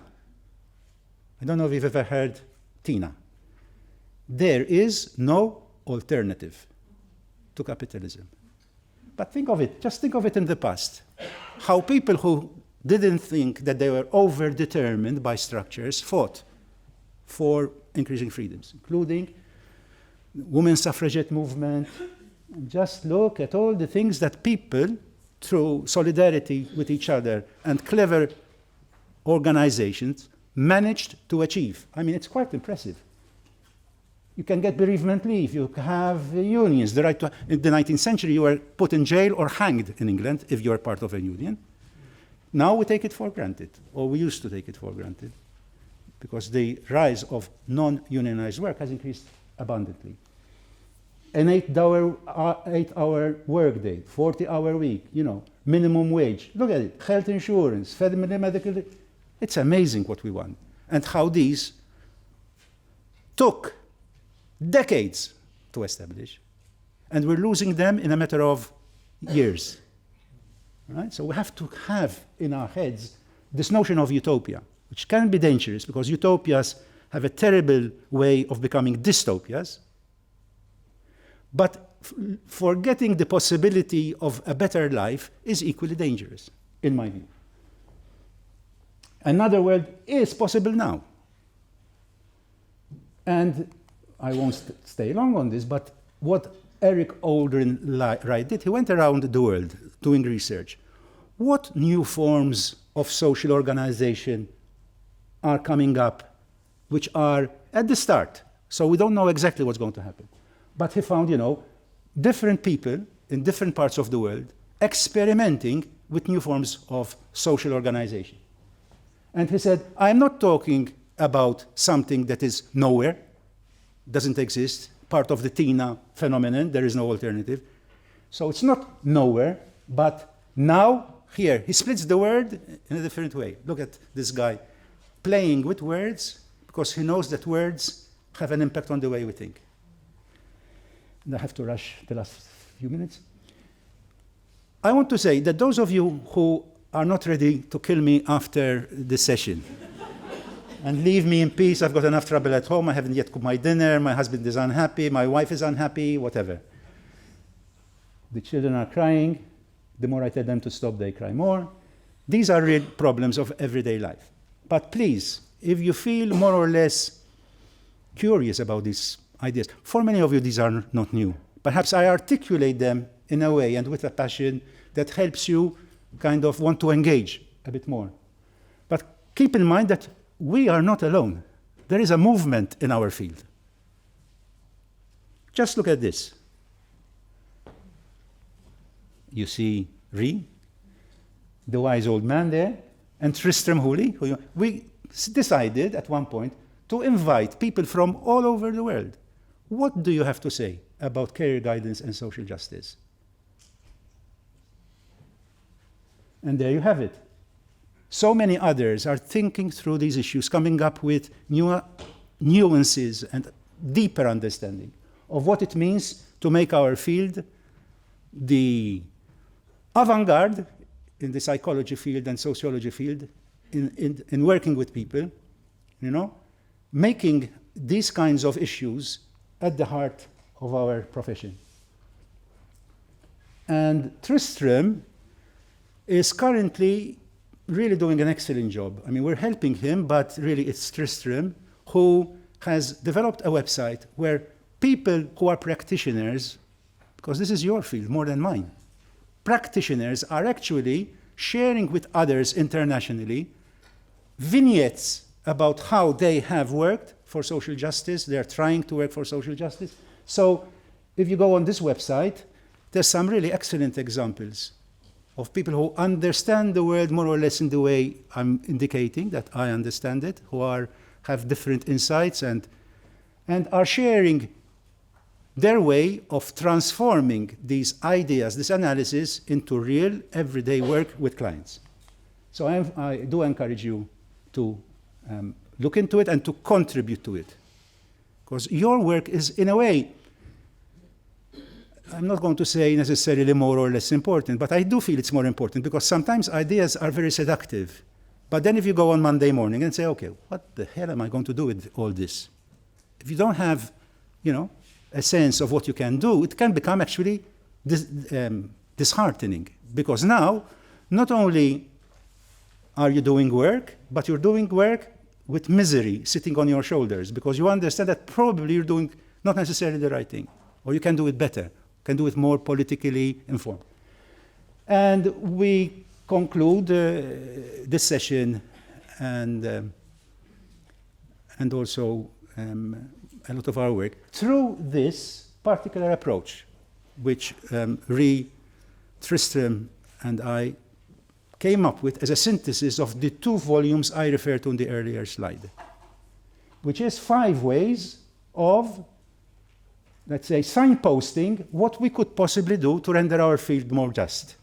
A: I don't know if you've ever heard Tina. There is no alternative to capitalism. But think of it, just think of it in the past. How people who didn't think that they were over-determined by structures fought for increasing freedoms, including the women's suffragette movement. And just look at all the things that people, through solidarity with each other and clever organizations, managed to achieve. I mean, it's quite impressive. You can get bereavement leave, you have unions. The right to, in the 19th century, you were put in jail or hanged in England if you were part of a union. Now we take it for granted, or we used to take it for granted, because the rise of non-unionized work has increased abundantly. An 8-hour workday, 40-hour week, minimum wage. Look at it, health insurance, family medical. It's amazing what we want, and how these took decades to establish, and we're losing them in a matter of years. Right? So we have to have in our heads this notion of utopia, which can be dangerous because utopias have a terrible way of becoming dystopias. But forgetting the possibility of a better life is equally dangerous, in my view. Another world is possible now. And I won't stay long on this, but what Eric Wright did, he went around the world doing research. What new forms of social organization are coming up, which are at the start? So we don't know exactly what's going to happen. But he found, different people in different parts of the world experimenting with new forms of social organization. And he said, I'm not talking about something that is nowhere, doesn't exist, part of the Tina phenomenon, there is no alternative. So it's not nowhere, but now, here, he splits the word in a different way. Look at this guy playing with words because he knows that words have an impact on the way we think. And I have to rush the last few minutes. I want to say that those of you who are not ready to kill me after this session and leave me in peace, I've got enough trouble at home, I haven't yet cooked my dinner, my husband is unhappy, my wife is unhappy, whatever. The children are crying. The more I tell them to stop, they cry more. These are real problems of everyday life. But please, if you feel more or less curious about these ideas, for many of you these are not new. Perhaps I articulate them in a way and with a passion that helps you kind of want to engage a bit more. But keep in mind that we are not alone. There is a movement in our field. Just look at this. You see Ree, the wise old man there, and Tristram Hooley. We decided at one point to invite people from all over the world. What do you have to say about career guidance and social justice? And there you have it. So many others are thinking through these issues, coming up with nuances and deeper understanding of what it means to make our field the avant-garde in the psychology field and sociology field in working with people, making these kinds of issues at the heart of our profession. And Tristram is currently really doing an excellent job. I mean, we're helping him, but really it's Tristram who has developed a website where people who are practitioners, because this is your field more than mine, practitioners are actually sharing with others internationally vignettes about how they have worked for social justice. They're trying to work for social justice. So if you go on this website, there's some really excellent examples of people who understand the world more or less in the way I'm indicating, that I understand it, who have different insights and are sharing their way of transforming these ideas, this analysis, into real everyday work with clients. So I do encourage you to look into it and to contribute to it. Because your work is, in a way, I'm not going to say necessarily more or less important, but I do feel it's more important because sometimes ideas are very seductive. But then if you go on Monday morning and say, okay, what the hell am I going to do with all this? If you don't have, a sense of what you can do, it can become actually disheartening. Because now, not only are you doing work, but you're doing work with misery sitting on your shoulders because you understand that probably you're doing not necessarily the right thing, or you can do it better, can do it more politically informed. And we conclude this session and also a lot of our work through this particular approach, which Tristram and I came up with as a synthesis of the 2 volumes I referred to in the earlier slide, which is 5 ways of, let's say, signposting what we could possibly do to render our field more just.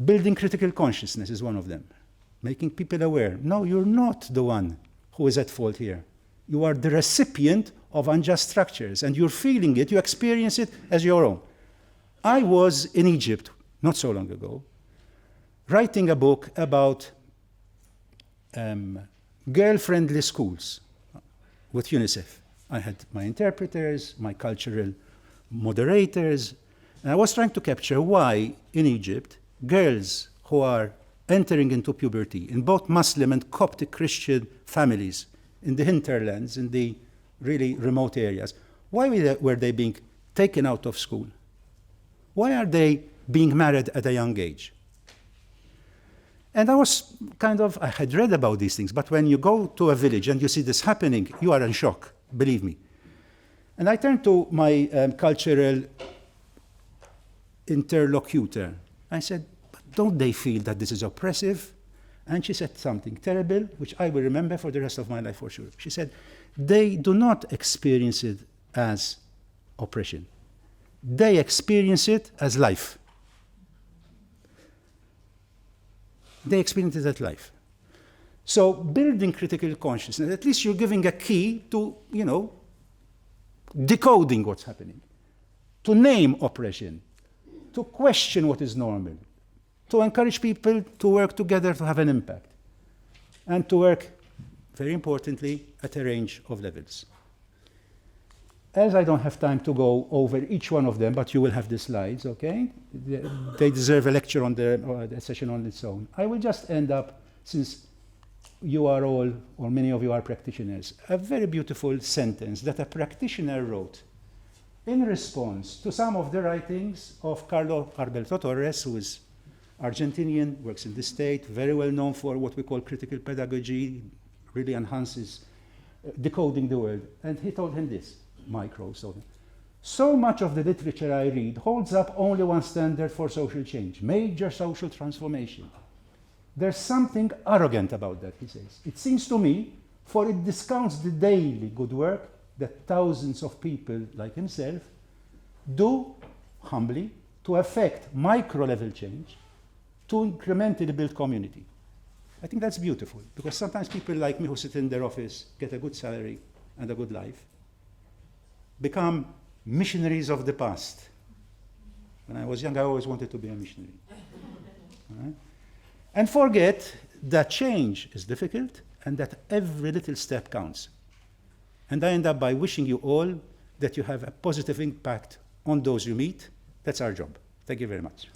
A: Building critical consciousness is one of them. Making people aware. No, you're not the one who is at fault here. You are the recipient of unjust structures, and you're feeling it, you experience it as your own. I was in Egypt not so long ago, writing a book about girl-friendly schools with UNICEF. I had my interpreters, my cultural moderators. And I was trying to capture why, in Egypt, girls who are entering into puberty in both Muslim and Coptic Christian families in the hinterlands, in the really remote areas, why were they being taken out of school? Why are they being married at a young age? And I had read about these things, but when you go to a village and you see this happening, you are in shock, believe me. And I turned to my cultural interlocutor. I said, but don't they feel that this is oppressive? And she said something terrible, which I will remember for the rest of my life for sure. She said, they do not experience it as oppression. They experience it as life. They experience it as life. So building critical consciousness, at least you're giving a key to, decoding what's happening, to name oppression, to question what is normal, to encourage people to work together to have an impact, and to work, very importantly, at a range of levels. As I don't have time to go over each one of them, but you will have the slides, okay? They deserve a lecture on a session on its own. I will just end up, since you are all, or many of you are practitioners, a very beautiful sentence that a practitioner wrote in response to some of the writings of Carlo Alberto Torres, who is Argentinian, works in the state, very well known for what we call critical pedagogy, really enhances decoding the world. And he told him this. So much of the literature I read holds up only one standard for social change, major social transformation. There's something arrogant about that, he says. It seems to me, for it discounts the daily good work that thousands of people like himself do humbly to affect micro-level change to incrementally build community. I think that's beautiful, because sometimes people like me who sit in their office, get a good salary and a good life, become missionaries of the past. When I was young, I always wanted to be a missionary. Right? And forget that change is difficult and that every little step counts. And I end up by wishing you all that you have a positive impact on those you meet. That's our job. Thank you very much.